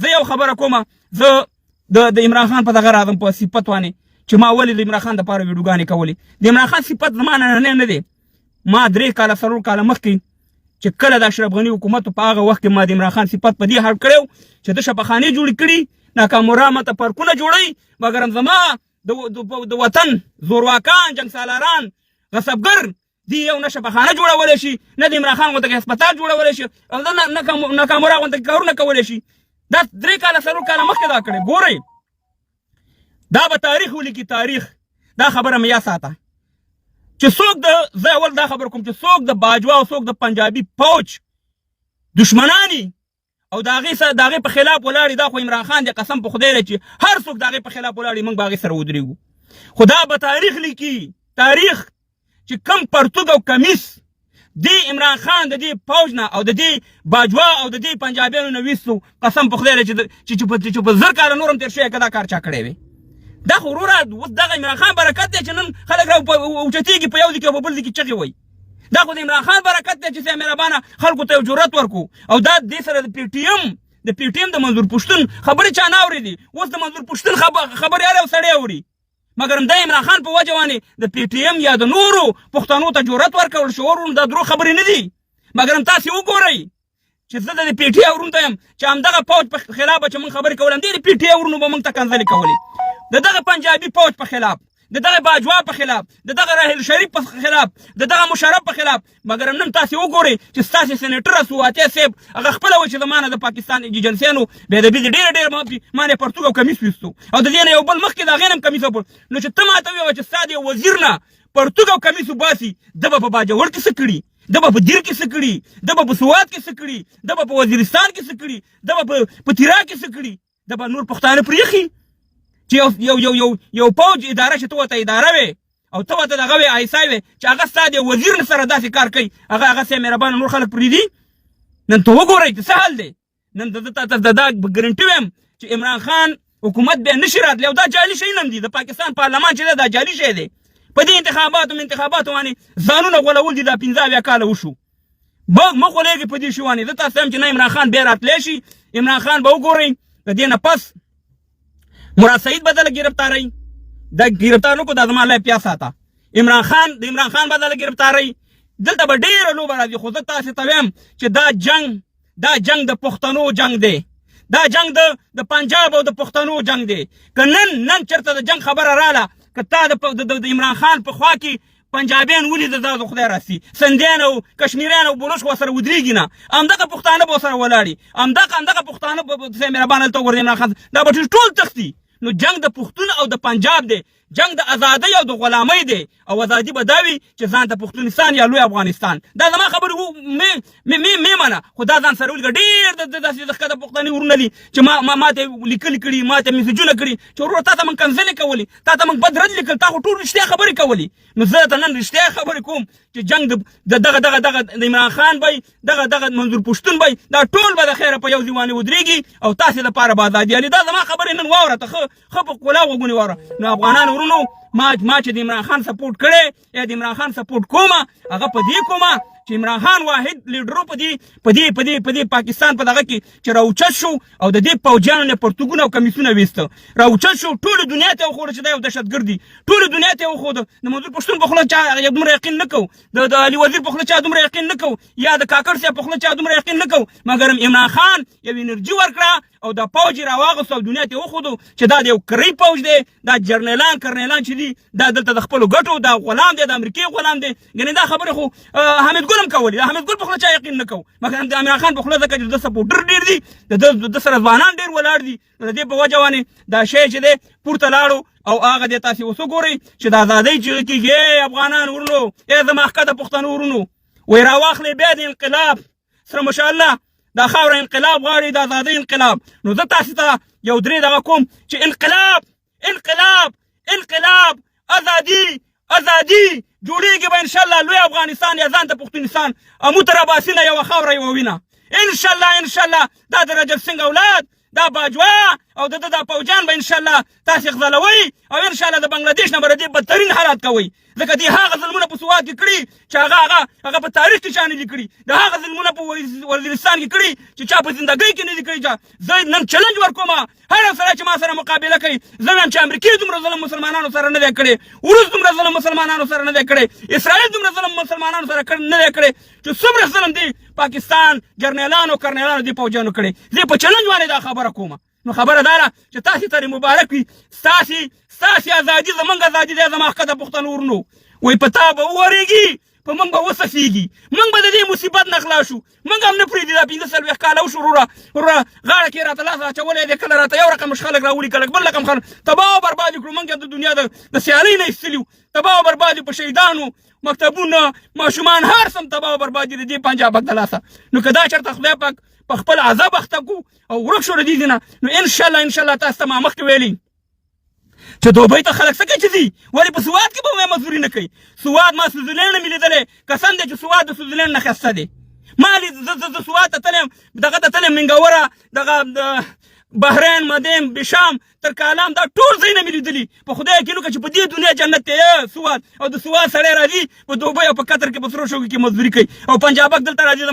زه یو خبره کومه زه د عمران خان په دغه راځم په صفت باندې چې ما ولې د عمران خان دپاره ویډیوګانې کولې د عمران خان صفت زما نننی نه دی ما 3 کاله 4 کاله مخکې چې کله د اشرف غني حکومت په هغه وخت کې ما د عمران خان صفت په دې حال کړی چې د شفاخانې جوړې کړي ناکامرامته پارکونه جوړوي مګر زما د وطن زورواکان جنګسالاران غصبګر دی یو نه شفاخانه جوړولی شي نه د عمران خان غونته هسپتال جوړولی شي او نه ناکامرا غونته کارونه کولی شي دا 3 کاله 4 کاله مخکې دا کړی ګورئ دا به تاریخ ولیکي تاریخ دا خبره مې یا ساته چې څوک زه اول دا خبر کوم چې څوک د باجوا او څوک د پنجابي فوج دشمنانی او د هغې په خلاف ولاړې دا خو عمران خان د قسم په خدای دی چې هر څوک د هغې په خلاف ولاړې موږ به هغې سره ودرېږو خو دا به تاریخ لیکي تاریخ چې کم پرتوګ او کمیس د عمران خان د دې فوج نه او د دې باجوا او د دې پنجابیانو نه ویستو قسم په خدای دی چې په 1000 کاله نور هم تېر شوی که دا کار چا کړی وي دا خو وروره اوس دغه عمران خان برکت دی چې نن خلک راوچتېږي په یو ځای کې او په بل ځای کې چغې وایي دا خو د عمران خان برکت دی چې سي مهربانه خلکو ته یو جرأت ورکړو او دا دې سره د پي ټي ایم د منظور پښتون خبرې چا نه اورېدي اوس د منظور پښتون خبرې هر یو سړی اوري مګر د عمران خان په وجه باندې د پي ټي ایم یا د نورو پښتنو ته جرأت ورکول شعور دا درو خبرې نه دي مګر تاسې وګورئ چې زه د پي ټي اي ورونو ته یم چې همدغه فوج په خلاف به چې موږ خبرې کول همدې د پي ټي اي ورونو به موږ ته کنځلې کولې د دغه پنجابي فوج په خلاف د دغه باجوا په خلاف د دغه راحل شریف په خلاف د دغه مشرف په خلاف مګر نن تاسې وګورئ چې ستاسې سینیټر سواتي صاحب هغه خپله و چې زما نه د پاکستان ایجنسیانو بېادبي دې ډېره ما نه پرتوګ او کمیس ویستو او د دې نه یو بل مخکې د هغې نه هم کمیس نو چې ته ماته ووایه چې ستا د یو وزیر نه پرتوګ او کمیس وباسي ده به په باجوړ کې څه کړي ده به په دیر کې څه کړي ده به په سوات کې څه کړي ده به په وزیرستان کې څه کړي ده به په تیرا کې څه کړي ده به نور پښتانه پرېښي چې یو فوج اداره چې ته ورته اداره وې او ته ورته دغه وې ایسا وې چې هغه ستا د وزیر سره داسې کار کوي هغه سي مهربانه نور خلک پرېږدي نن ته وګورئ چې څه حال دی نن دا ګرنټي ویم چې عمران خان حکومت بیا نشي راتلی او دا جعلي شی هم دي د پاکستان پارلمان چې دی دا جعلي شی دی په دې انتخاباتو باندې ځانونه غولول دي دا 15 کاله وشو مخ ولېږي په دې شي باندې زه تاسو یم چې نه عمران خان بیا راتلی شي عمران خان به وګورئ د دې نه پس مراد سعید بدله گرفتاری دا گرفتار نکو دا زما لای پیا ساته د عمران خان بدله گرفتاری دلته به ډېره لوبه راځي خو زه تاسې ته وایم چې دا جنگ د پښتنو جنگ دی دا جنگ د پنجاب او د پښتنو جنگ دی که نن چېرته د جنگ خبره راله که تا د عمران خان په خوا کې پنجابیان ولیده دا د خدای راسي سندیان او کشمیریان او بلوچ ورسره ودرېږي نه همدغه پښتانه به ورسره ولاړي همدغه پښتانه به سي مهربانه هلته وګورئ عمران خان دا به ټول تښتي نو جنگ د پښتون او د پنجاب دی جنگ د ازادۍ او د غلامۍ دی او ازادي به دا وي چې ځان ته پښتونستان یا لوی افغانستان دا زما خبرې مې منه خو دا ځان سره ولګه ډېر داسې د ښکته پښتني ورونه دي چې ما ته لیکلي کړي ما ته میسجونه کړي چې ورور تا ته موږ کنځلې کولې تا ته موږ بد رد لیکل تا خو ټول رښتیا خبرې کولې نو زه ته نن رښتیا خبرې کوم چې جنگ دغه د عمران خان بی دغه منظور پښتون بی دا ټول به د خیره په یو ځای باندې ودرېږي او تاسې لپاره به ازادي علي دا زما خبرې نن واوره ته ښه په قلا وګونې واوره نو افغانان ورونو ما چې د عمران خان سپورټ کړی یا د عمران خان سپورټ کومه هغه په دې کومه چې عمران خان واحد لیډرو په دې پاکستان په دغه کې چې راوچت شو او د دې پوجانو نه پرتګونه او کمیسونه ویسته راوچت شو ټول دنیا ته وخوړه چې دا یو دهشتګرد دی ټول دنیا ته وخوړه د منظور پښتون په خوله چا دومره یقین نه کو د علي وزیر په خوله چا دومره یقین نه کو یا د کاکړ صاحب په خوله چا دومره یقین نه کو مګر عمران خان یو انرژي ورکړه او دا پوج راواغست او دنیا ته وخوړو چې دا یو کری پوج دی دا جرنیلان چې دی دا دلته د خپل ګټو دا غلام دی د امریکای غلام دی ګنې دا خبره خو حمید ګل هم کولی حمید ګل په خوله چا یقین نه کو مګر د عمران خان په خوله ځکه چې د سپورټر ډېر دي د سره ځوانان ډېر ولاړ دي د دې په وجه باندې دا شی چې دی پورته لاړو او هغه دې تاسې اوس وګورئ چې د ازادۍ چغې کېږي افغانان ورونو زما ښکته پښتنو ورونو وایي راواخلئ بیا د انقلاب سره ماشاءالله دا خاوره انقلاب غواړي د ازادۍ انقلاب نو زه تاسې ته یو درې دغه کوم چې انقلاب ازادي جوړېږي به انشاءالله لوی افغانستان یا ځان ته پښتونستان امو ته راباسي نه یوه خاوره یوه وینه انشاءالله دا د رجب سنګ اولاد دا باجوا او د پوجان به ان شاء الله تاسو غزلوي او ان شاء الله د بنگلاديش نه بردي بدترین حالات کوي ځکه دې هغه ظلمونه په سواد کې کړي چې هغه په تاریخ کې شان دي کړي د هغه ظلمونه په وزیرستان کې کړي چې چا په زندګۍ کې نه دي کړي زه نن چیلنج ورکوم هر سره چې ما سره مقابله کوي زه هم چې امریکای دومره ظلم مسلمانانو سره نه دی کړی روس دومره ظلم مسلمانانو سره نه دی کړی اسرائیل دومره ظلم مسلمانانو سره نه دی کړی چې څومره ظلم دی پاکستان جرنیلانو کرنیلانو دی پوجانو کړی زه په چیلنج باندې دا خبره کوم نو خبره داره چې تاسو ته مبارک وي ستاسو ازادي زمونږ ازادي دی زما حق د پښتنو ورنو وای پتا به وریږي په موږ به وسفیږي موږ به د دې مصیبت نه خلاص شو موږ هم نه پرېږدي دا 15 کاله وشو وروره غاړه کې راته لاس اچولی دی کله راته یو رقم خلک راولي کله بل رقم خلک تباه او برباد کړو موږ د دنیا د سیالۍ نه ایستلي تباه او برباد په شهیدانو مکتبونه ماشومان هر سم تباه او برباد دي د پنجاب د لاسه نو که دا چېرته خدای پاک په خپل عذاب اخته کو او ورک شو د دې نه نو ان شاء الله تاسو ته ما مخکې ویلي چې دوبۍ ته خلک څه کوي چې ځي ولې په سواد کې به مزدوري نه کوي سواد ما سویزرلینډ نه مې لیدلی قسم دی چې سواد د سویزرلینډ نه ښایسته دی ما زه سواد ته تللی یم دغه ته تللی یم منګوره دغه بحرین مدین بشام تر کالام دا ټول ځایونه مې لیدلي په خدای کې لکه چې په دې دنیا جنت دی سواد او د سواد سړی راځي په دوبۍ او په قطر کې په سرو شوکو کې مزدوري کوي او پنجابک دلته راځي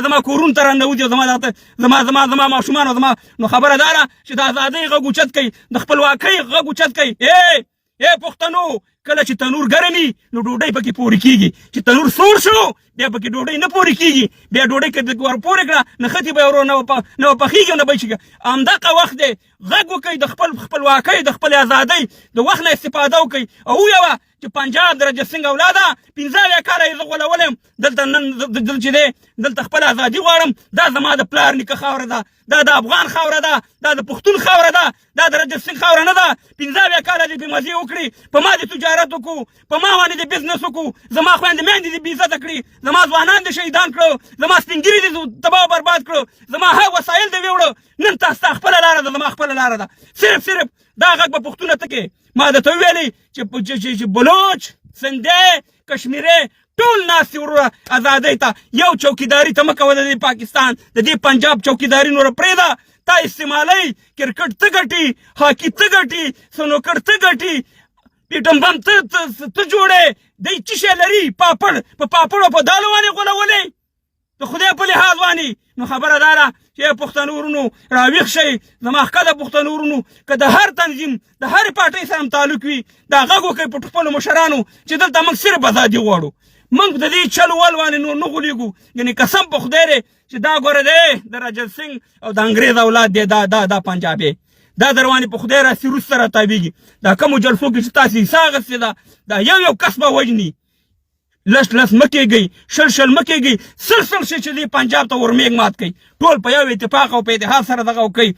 زما کورونو ته راننوځي او زما ماشومان او زما نو خبره داره چې د ازادۍ غږ اوچت کوي د خپلواکۍ غږ اوچت کوي ای پښتنو کله چې تنور ګرم وي نو ډوډۍ پکې پورې کېږي چې تنور سوړ شو بیا پکې ډوډۍ نه پورې کېږي بیا ډوډۍ که ور پورې کړه نښتې به ورو نه پخېږي او نه بچېږي همدغه وخت دی غږ وکړئ د خپلواکۍ د خپلې ازادۍ د وخت نه استفاده وکړئ او ویوه چې پنجاب د رجب سنګ اولاده 15 کاله یې زه غولولی یم دلته نن چې دی دلته خپله ازادي غواړم دا زما د پلار نیکه خاوره ده دا د افغان خاوره ده دا د پښتون خاوره ده دا د رجب سنګ خاوره نه ده 15 کاله دې بېمزې وکړي په ما دې تجارت وکړو په ما باندې دې بزنس وکړو زما خویندې میندې دې بېعزته کړي زما ځوانان دې شهیدان کړو زما سپین ږیري دې تباه او برباد کړو زما هغه وسایل دې ویوړه نن تا ستا خپله لاره ده زما خپله لاره ده صرف دا غږ به پښتونه ته کې ما درته وویلې چې بلوچ سندی کشمیری ټول ناست وروره ازادۍ ته یو چوکیداري ته مه کوه د دې پاکستان د دې پنجاب چوکیداري نوره پرېږده تا استعمالوي کرکټ ته ګټي هاکي ته ګټي سنوکر ته ګټي پیټم بم ته جوړې دی څه شی لري پاپړ په پاپړو په دالو باندې غولولی د خدای په لحاظ باندې نو خبره دا ده چې پښتنو ورونو راویښ شئ زما ښکته پښتنو ورونو که د هر تنظیم د هرې پارټۍ سره تعلق وي دا غږ وکړئ په خپلو مشرانو چې دلته موږ صرف ازادي غواړو موږ د دې چل ول باندې نور نه غولېږو یعنې قسم په خدای دی چې دا ګوره دی د رجب سنګ او د انګریز اولاد دی دا پنجابی دا دروانې په خدای راسي روس سره تابېږي دا کومو جلسو کې چې تاسې حصه اخیستې ده دا یو کس به وژني لس مه کېږئ شل مه کېږئ سل شي چې دې پنجاب ته ورمیږ مات کوي ټول په یو اتفاق او په اتحاد سره دغه وکوئ